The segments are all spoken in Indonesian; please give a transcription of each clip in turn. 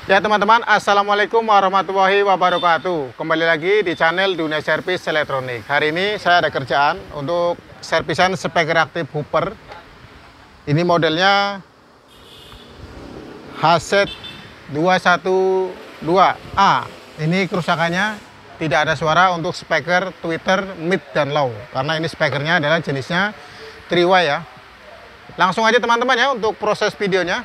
Ya teman-teman, assalamualaikum warahmatullahi wabarakatuh. Kembali lagi di channel Dunia Servis Elektronik. Hari ini saya ada kerjaan untuk servisan speaker aktif Hooper. Ini modelnya HZ 212A. Ini kerusakannya tidak ada suara untuk speaker tweeter mid dan low, karena ini speakernya adalah jenisnya 3-way ya. Langsung aja teman-teman ya untuk proses videonya.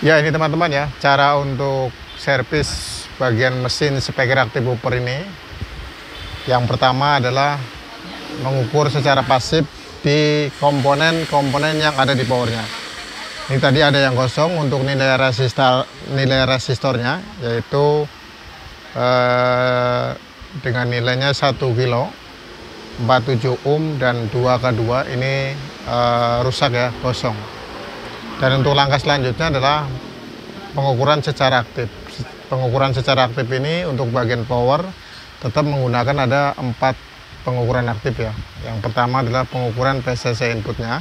Ya, ini teman-teman ya, cara untuk servis bagian mesin speaker aktif woofer ini. Yang pertama adalah mengukur secara pasif di komponen-komponen yang ada di powernya. Ini tadi ada yang kosong untuk nilai resistornya, yaitu dengan nilainya 1 kilo, 47 ohm dan 2K2 ini rusak ya, kosong. Dan untuk langkah selanjutnya adalah pengukuran secara aktif. Pengukuran secara aktif ini untuk bagian power tetap menggunakan ada 4 pengukuran aktif ya. Yang pertama adalah pengukuran PCC inputnya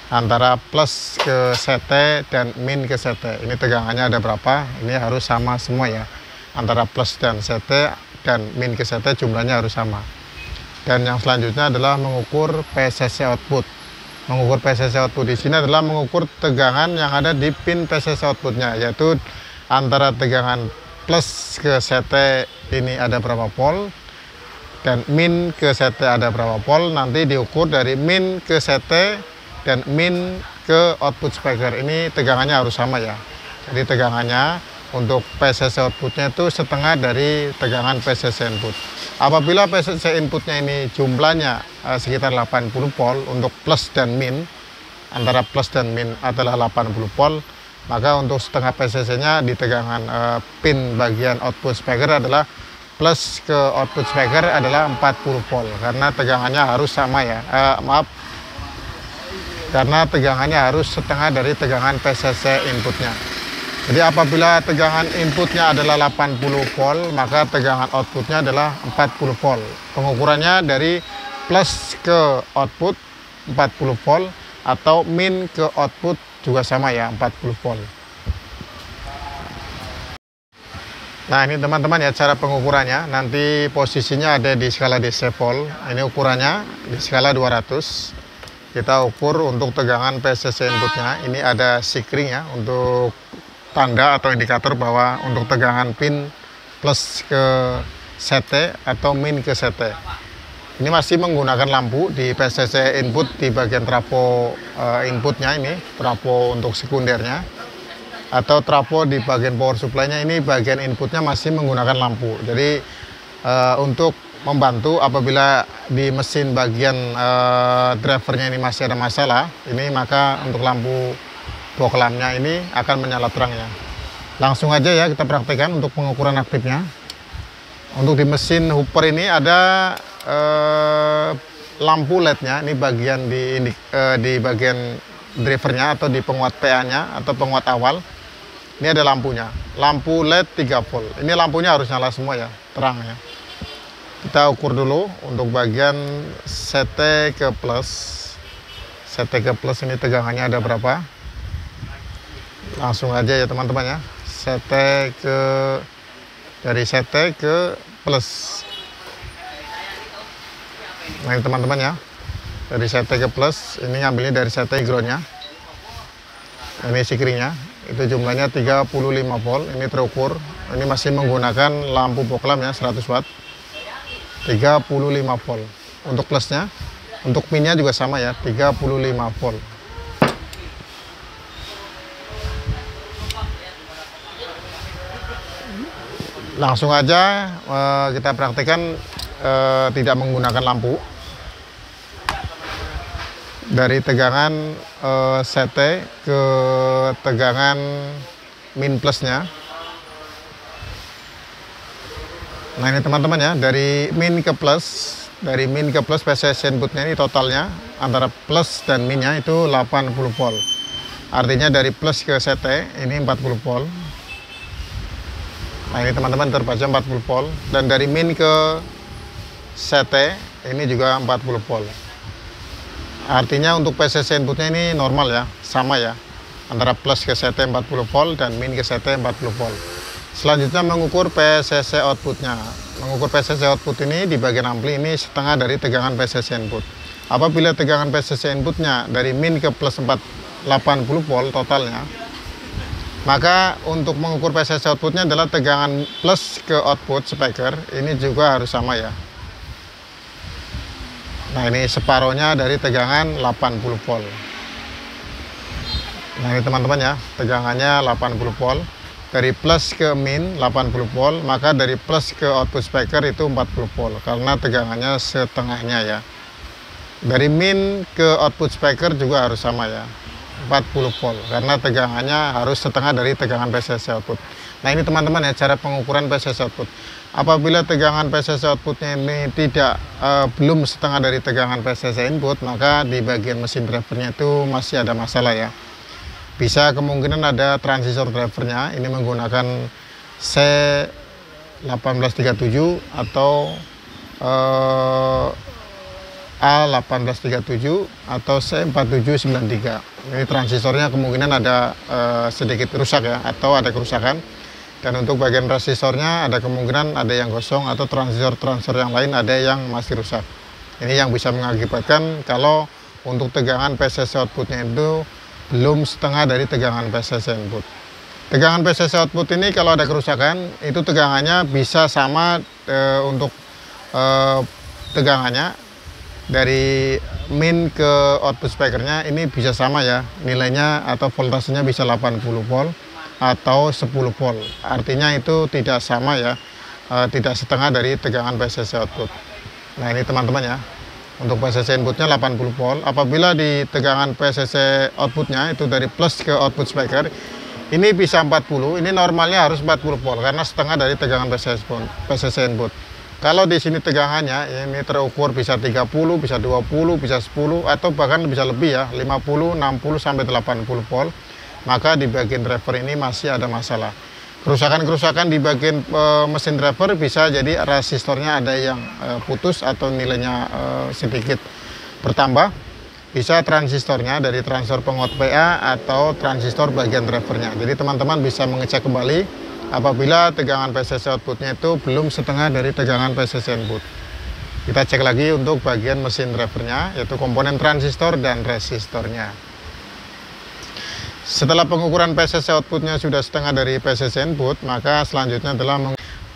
antara plus ke CT dan min ke CT. Ini tegangannya ada berapa? Ini harus sama semua ya. Antara plus dan CT dan min ke CT jumlahnya harus sama. Dan yang selanjutnya adalah mengukur PCC output. Mengukur PCC output di sini adalah mengukur tegangan yang ada di pin PCC outputnya, yaitu antara tegangan plus ke CT ini ada berapa volt dan min ke CT ada berapa volt. Nanti diukur dari min ke CT dan min ke output speaker. Ini tegangannya harus sama ya. Jadi tegangannya untuk PCC outputnya itu setengah dari tegangan PCC input. Apabila PCC inputnya ini jumlahnya sekitar 80 volt untuk plus dan min, antara plus dan min adalah 80 volt, maka untuk setengah PCC nya di tegangan pin bagian output speaker adalah plus ke output speaker adalah 40 volt, karena tegangannya harus sama ya, karena tegangannya harus setengah dari tegangan PCC inputnya. Jadi apabila tegangan inputnya adalah 80 volt, maka tegangan outputnya adalah 40 volt. Pengukurannya dari plus ke output 40 volt atau min ke output juga sama ya, 40 volt. Nah, ini teman-teman ya cara pengukurannya. Nanti posisinya ada di skala DC volt. Ini ukurannya di skala 200. Kita ukur untuk tegangan PCC inputnya. Ini ada sikring ya untuk tanda atau indikator bahwa untuk tegangan pin plus ke CT atau min ke CT. Ini masih menggunakan lampu di PCC input di bagian trafo inputnya, ini trafo untuk sekundernya, atau trafo di bagian power supply-nya. Ini bagian inputnya masih menggunakan lampu. Jadi untuk membantu apabila di mesin bagian drivernya ini masih ada masalah, ini maka untuk lampu bokelamnya ini akan menyala terang ya. Langsung aja ya kita praktekkan untuk pengukuran aktifnya. Untuk di mesin hooper ini ada lampu LED-nya, ini bagian di bagian drivernya atau di penguat PA-nya atau penguat awal. Ini ada lampunya, lampu LED 3 volt. Ini lampunya harus nyala semua ya, terang ya. Kita ukur dulu untuk bagian CT ke plus. CT ke plus ini tegangannya ada berapa? Langsung aja ya teman-teman ya. Dari CT ke plus. Nah ini teman-teman ya, dari CT ke plus, ini ngambilnya dari CT groundnya. Ini sikringnya, itu jumlahnya 35 volt. Ini terukur. Ini masih menggunakan lampu boklam ya, 100 watt. 35 volt. Untuk plusnya, untuk minnya juga sama ya, 35 volt. Langsung aja kita praktekkan tidak menggunakan lampu. Dari tegangan CT ke tegangan min plusnya. Nah ini teman-teman ya, dari min ke plus PCC inputnya ini totalnya antara plus dan minnya itu 80 volt. Artinya dari plus ke CT ini 40 volt. Nah ini teman-teman terbaca 40 volt, dan dari min ke CT ini juga 40 volt. Artinya untuk PCC inputnya ini normal ya, sama ya, antara plus ke CT 40 volt dan min ke CT 40 volt. Selanjutnya mengukur PCC outputnya. Mengukur PCC output ini di bagian ampli ini setengah dari tegangan PCC input. Apabila tegangan PCC inputnya dari min ke plus 80 volt totalnya, maka untuk mengukur PCC outputnya adalah tegangan plus ke output speaker ini juga harus sama ya. Nah ini separohnya dari tegangan 80 volt. Nah ini teman-teman ya, tegangannya 80 volt. Dari plus ke min 80 volt, maka dari plus ke output speaker itu 40 volt karena tegangannya setengahnya ya. Dari min ke output speaker juga harus sama ya, 40 volt karena tegangannya harus setengah dari tegangan PCC output. Nah ini teman-teman ya, cara pengukuran PCC output. Apabila tegangan PCC outputnya ini belum setengah dari tegangan PCC input, maka di bagian mesin drivernya itu masih ada masalah ya. Bisa kemungkinan ada transistor drivernya ini menggunakan C1837 atau A1837 atau C4793. Ini transistornya kemungkinan ada sedikit rusak ya, atau ada kerusakan. Dan untuk bagian resistornya ada kemungkinan ada yang kosong atau transistor yang lain ada yang masih rusak. Ini yang bisa mengakibatkan kalau untuk tegangan PCC outputnya itu belum setengah dari tegangan PCC input. Tegangan PCC output ini kalau ada kerusakan itu tegangannya bisa sama untuk tegangannya dari min ke output speakernya ini bisa sama ya, nilainya atau voltasenya bisa 80 volt atau 10 volt. Artinya itu tidak sama ya, tidak setengah dari tegangan PCC output. Nah ini teman-teman ya, untuk PCC inputnya 80 volt. Apabila di tegangan PCC outputnya itu dari plus ke output speaker ini bisa 40, ini normalnya harus 40 volt karena setengah dari tegangan PCC input. Kalau di sini tegangannya ini terukur bisa 30, bisa 20, bisa 10 atau bahkan bisa lebih ya, 50, 60 sampai 80 volt, maka di bagian driver ini masih ada masalah. Kerusakan-kerusakan di bagian mesin driver bisa jadi resistornya ada yang putus atau nilainya sedikit bertambah. Bisa transistornya dari transistor penguat PA atau transistor bagian drivernya. Jadi teman-teman bisa mengecek kembali apabila tegangan PCC outputnya itu belum setengah dari tegangan PCC input. Kita cek lagi untuk bagian mesin drivernya, yaitu komponen transistor dan resistornya. Setelah pengukuran PCC outputnya sudah setengah dari PCC input, maka selanjutnya adalah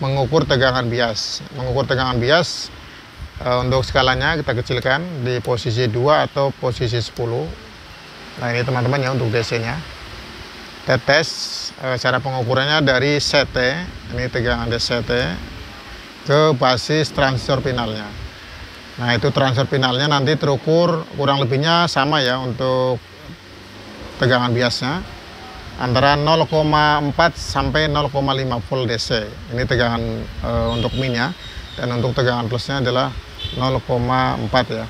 mengukur tegangan bias. Mengukur tegangan bias untuk skalanya kita kecilkan di posisi 2 atau posisi 10. Nah ini teman-teman ya untuk DC-nya. Tetes cara pengukurannya dari CT, ini tegangan CT ke basis transistor pinalnya. Nah itu transistor pinalnya nanti terukur kurang lebihnya sama ya untuk tegangan biasnya antara 0,4 sampai 0,5 volt DC. Ini tegangan untuk minnya, dan untuk tegangan plusnya adalah 0,4 ya.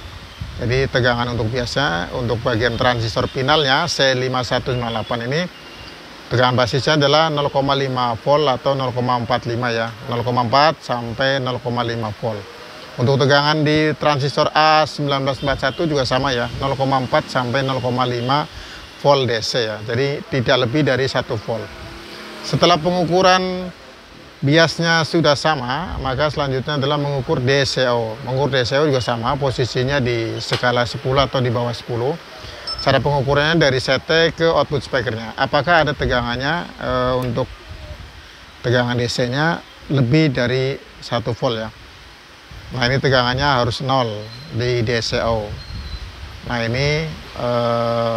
Jadi tegangan untuk biasa untuk bagian transistor pinalnya C5108 ini tegangan basisnya adalah 0,5 volt atau 0,45 ya, 0,4 sampai 0,5 volt. Untuk tegangan di transistor A1941 juga sama ya, 0,4 sampai 0,5 volt DC ya. Jadi tidak lebih dari 1 volt. Setelah pengukuran biasnya sudah sama, maka selanjutnya adalah mengukur DCO. Mengukur DCO juga sama, posisinya di skala 10 atau di bawah 10. Cara pengukurannya dari CT ke output speakernya. Apakah ada tegangannya untuk tegangan DC-nya lebih dari 1 volt ya. Nah ini tegangannya harus 0 di DCO. Nah ini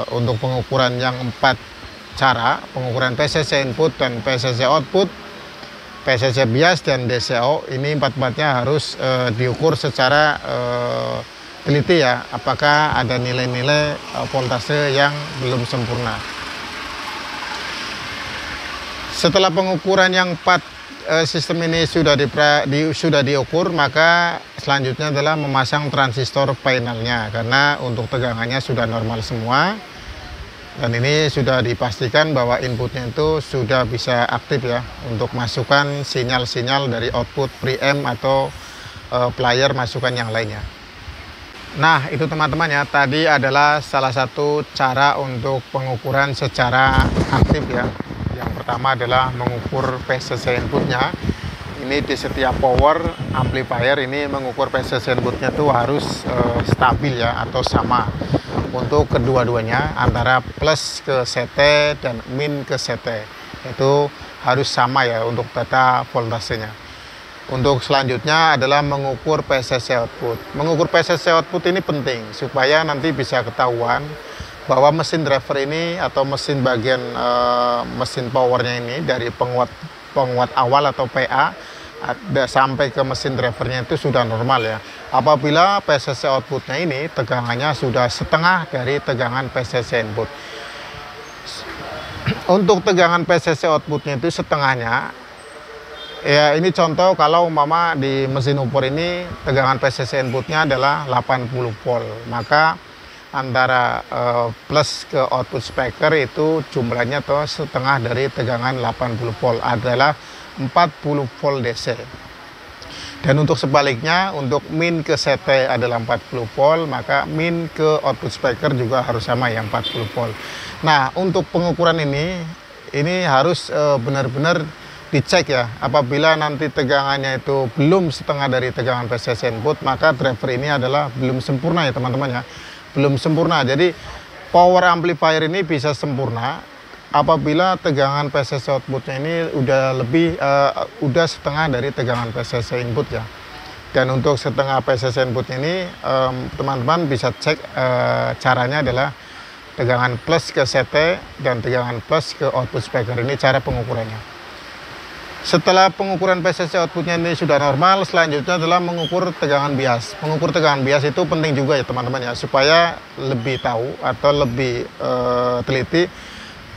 untuk pengukuran yang 4 cara, pengukuran PCC input dan PCC output, PCC bias dan DCO, ini empat-empatnya harus diukur secara teliti ya, apakah ada nilai-nilai voltase yang belum sempurna. Setelah pengukuran yang 4 sistem ini sudah diukur, maka selanjutnya adalah memasang transistor finalnya, karena untuk tegangannya sudah normal semua, dan ini sudah dipastikan bahwa inputnya itu sudah bisa aktif ya untuk masukkan sinyal-sinyal dari output preamp atau player masukan yang lainnya. Nah itu teman-teman ya, tadi adalah salah satu cara untuk pengukuran secara aktif ya. Yang pertama adalah mengukur PCC inputnya. Ini di setiap power amplifier ini mengukur PCC inputnya itu harus stabil ya, atau sama untuk kedua-duanya, antara plus ke CT dan min ke CT. Itu harus sama ya untuk data voltasenya. Untuk selanjutnya adalah mengukur PCC output. Mengukur PCC output ini penting supaya nanti bisa ketahuan bahwa mesin driver ini atau mesin bagian mesin powernya ini dari penguat awal atau PA sampai ke mesin drivernya itu sudah normal ya. Apabila PCC outputnya ini tegangannya sudah setengah dari tegangan PCC input. Untuk tegangan PCC outputnya itu setengahnya, ya ini contoh kalau umpama di mesin ukur ini tegangan PCC inputnya adalah 80 volt, maka antara plus ke output speaker itu jumlahnya tuh setengah dari tegangan 80 volt adalah 40 volt DC. Dan untuk sebaliknya, untuk min ke CT adalah 40 volt, maka min ke output speaker juga harus sama ya, 40 volt. Nah, untuk pengukuran ini harus benar-benar dicek ya. Apabila nanti tegangannya itu belum setengah dari tegangan PCC input, maka driver ini adalah belum sempurna ya teman-teman ya. Belum sempurna. Jadi power amplifier ini bisa sempurna apabila tegangan PCC outputnya ini udah setengah dari tegangan PCC input ya. Dan untuk setengah PCC input ini teman-teman bisa cek caranya adalah tegangan plus ke CT dan tegangan plus ke output speaker. Ini cara pengukurannya. Setelah pengukuran PCC outputnya ini sudah normal, selanjutnya adalah mengukur tegangan bias. Mengukur tegangan bias itu penting juga ya teman-teman ya, supaya lebih tahu atau lebih teliti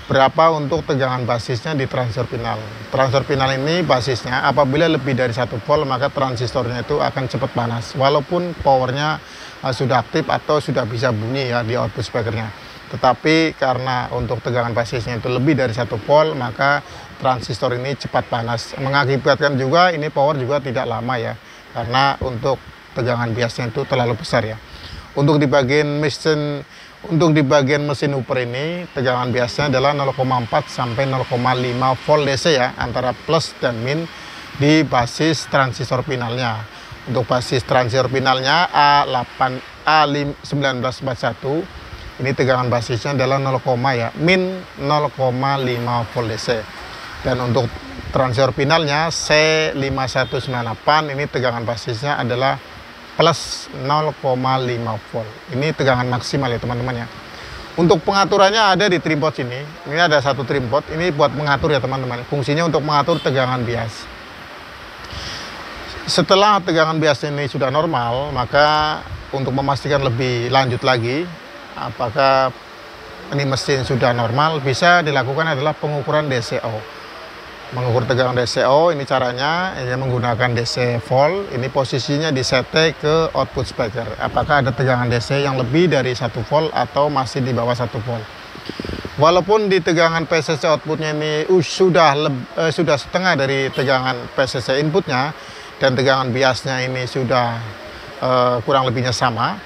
berapa untuk tegangan basisnya di transistor final. Transistor final ini basisnya apabila lebih dari 1 volt, maka transistornya itu akan cepat panas walaupun powernya sudah aktif atau sudah bisa bunyi ya di output speakernya. Tetapi karena untuk tegangan basisnya itu lebih dari 1 volt, maka transistor ini cepat panas, mengakibatkan juga ini power juga tidak lama ya, karena untuk tegangan biasnya itu terlalu besar ya. Untuk di bagian mesin upper ini tegangan biasnya adalah 0,4 sampai 0,5 volt DC ya, antara plus dan min di basis transistor finalnya. Untuk basis transistor finalnya A1941 ini tegangan basisnya adalah 0, ya, min 0,5 volt DC. Dan untuk transistor finalnya C5198 ini tegangan basisnya adalah plus 0,5 volt. Ini tegangan maksimal ya teman-teman ya. Untuk pengaturannya ada di trim pot sini. Ini ada satu trim pot. Ini buat mengatur ya teman-teman. Fungsinya untuk mengatur tegangan bias. Setelah tegangan bias ini sudah normal, maka untuk memastikan lebih lanjut lagi apakah ini mesin sudah normal, bisa dilakukan adalah pengukuran DCO. Mengukur tegangan DCO, ini caranya ini menggunakan DC volt. Ini posisinya di CT ke output speaker. Apakah ada tegangan DC yang lebih dari 1 volt atau masih di bawah 1 volt. Walaupun di tegangan PCC outputnya ini sudah setengah dari tegangan PCC inputnya dan tegangan biasnya ini sudah kurang lebihnya sama.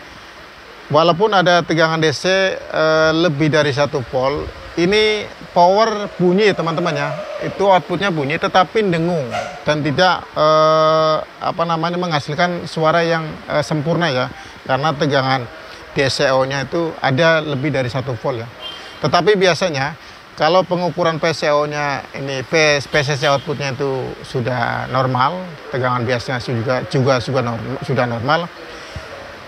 Walaupun ada tegangan DC lebih dari 1 volt, ini power bunyi teman-teman ya, itu outputnya bunyi tetapi dengung dan tidak menghasilkan suara yang sempurna ya, karena tegangan DCO nya itu ada lebih dari 1 volt ya. Tetapi biasanya kalau pengukuran PCO nya ini PCC outputnya itu sudah normal, tegangan biasanya sudah normal,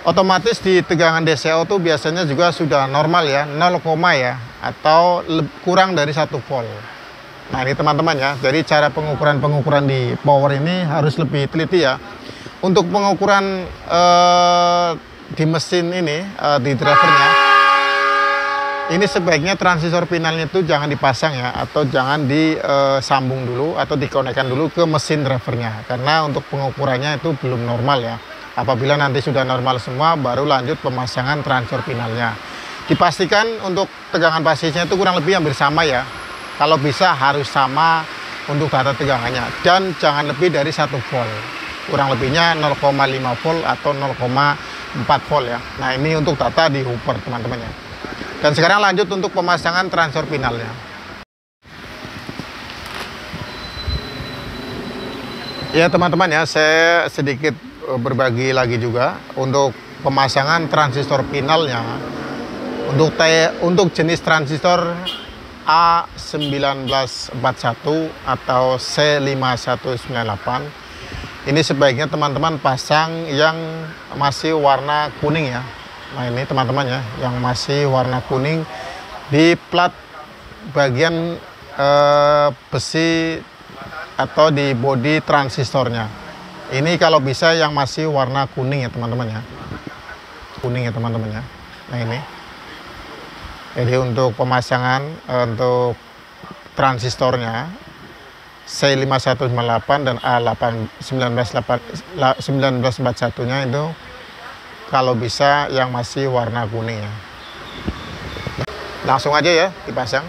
otomatis di tegangan DCO itu biasanya juga sudah normal ya, 0, ya, atau kurang dari 1 volt. Nah ini teman-teman ya, jadi cara pengukuran di power ini harus lebih teliti ya. Untuk pengukuran di mesin ini, di drivernya, ini sebaiknya transistor finalnya itu jangan dipasang ya, atau jangan disambung dulu atau dikonekkan dulu ke mesin drivernya, karena untuk pengukurannya itu belum normal ya. Apabila nanti sudah normal semua, baru lanjut pemasangan transistor finalnya. Dipastikan untuk tegangan basisnya itu kurang lebih hampir sama ya. Kalau bisa harus sama untuk data tegangannya. Dan jangan lebih dari 1 volt. Kurang lebihnya 0,5 volt atau 0,4 volt ya. Nah ini untuk data di hooper teman-teman ya. Dan sekarang lanjut untuk pemasangan transistor finalnya. Ya teman-teman ya, saya sedikit berbagi lagi juga untuk pemasangan transistor finalnya. Untuk jenis transistor A1941 atau C5198, ini sebaiknya teman-teman pasang yang masih warna kuning ya, Nah ini teman-teman ya, yang masih warna kuning di plat bagian besi atau di bodi transistornya. Ini kalau bisa yang masih warna kuning ya teman-teman ya, kuning ya teman-teman ya. Nah ini, jadi untuk pemasangan untuk transistornya C5198 dan A1941 nya itu kalau bisa yang masih warna kuning ya. Langsung aja ya dipasang.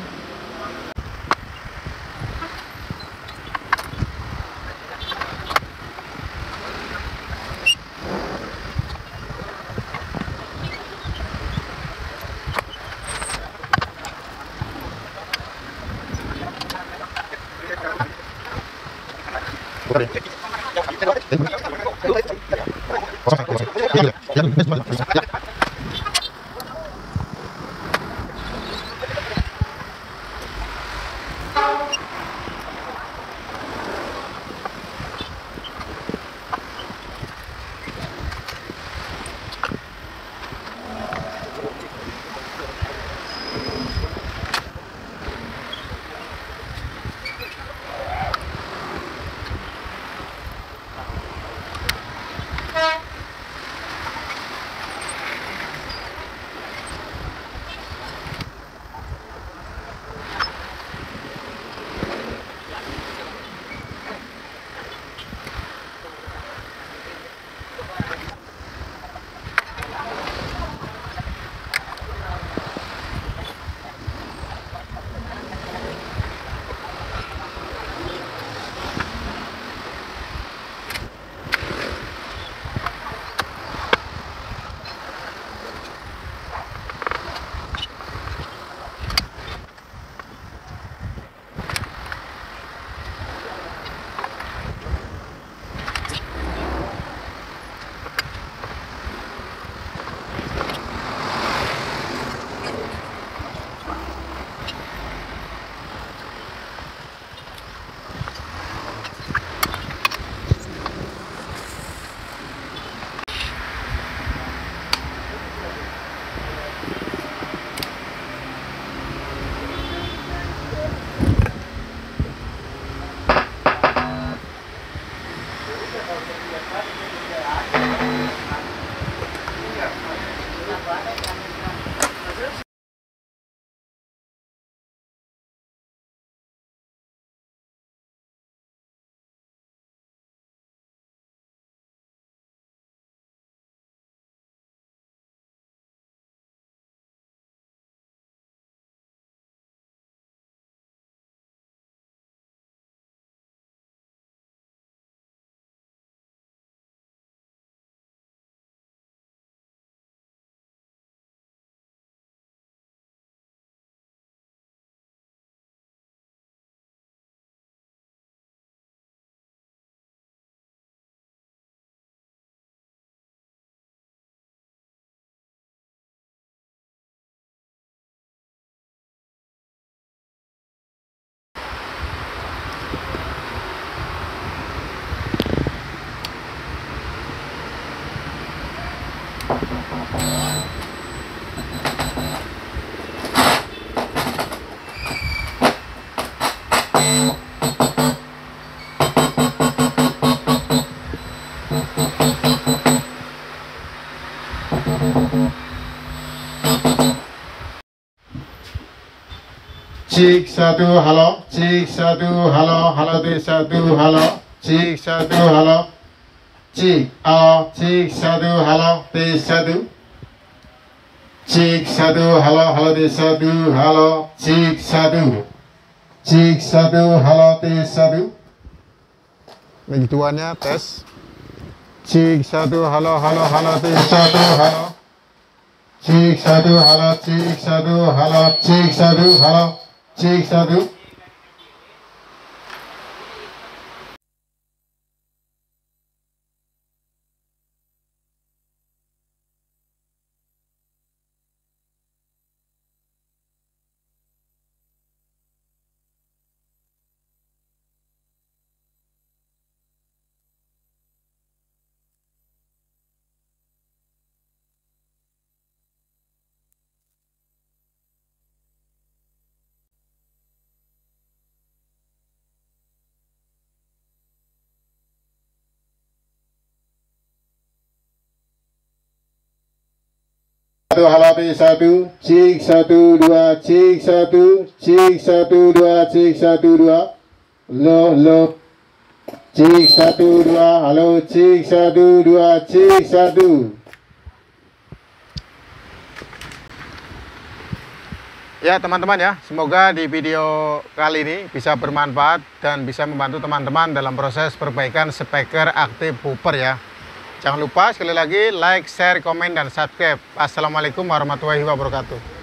Cik satu halo, cik satu halo, halo tes satu halo, cik satu halo, cik cik satu halo tes satu, cik satu halo tes satu halo, cik satu halo tes satu. Begituannya tes. Cik satu halo tes satu halo, cik satu halo, cik satu halo, cik satu halo, cik satu. Satu, halo tes satu, cek 1 2, cek 1, cek 1 2, cek 1 2, lo, cek 1 2, halo, cek 1 2, cek 1. Ya teman-teman ya, semoga di video kali ini bisa bermanfaat dan bisa membantu teman-teman dalam proses perbaikan speaker aktif Hooper ya. Jangan lupa sekali lagi like, share, komen, dan subscribe. Assalamualaikum warahmatullahi wabarakatuh.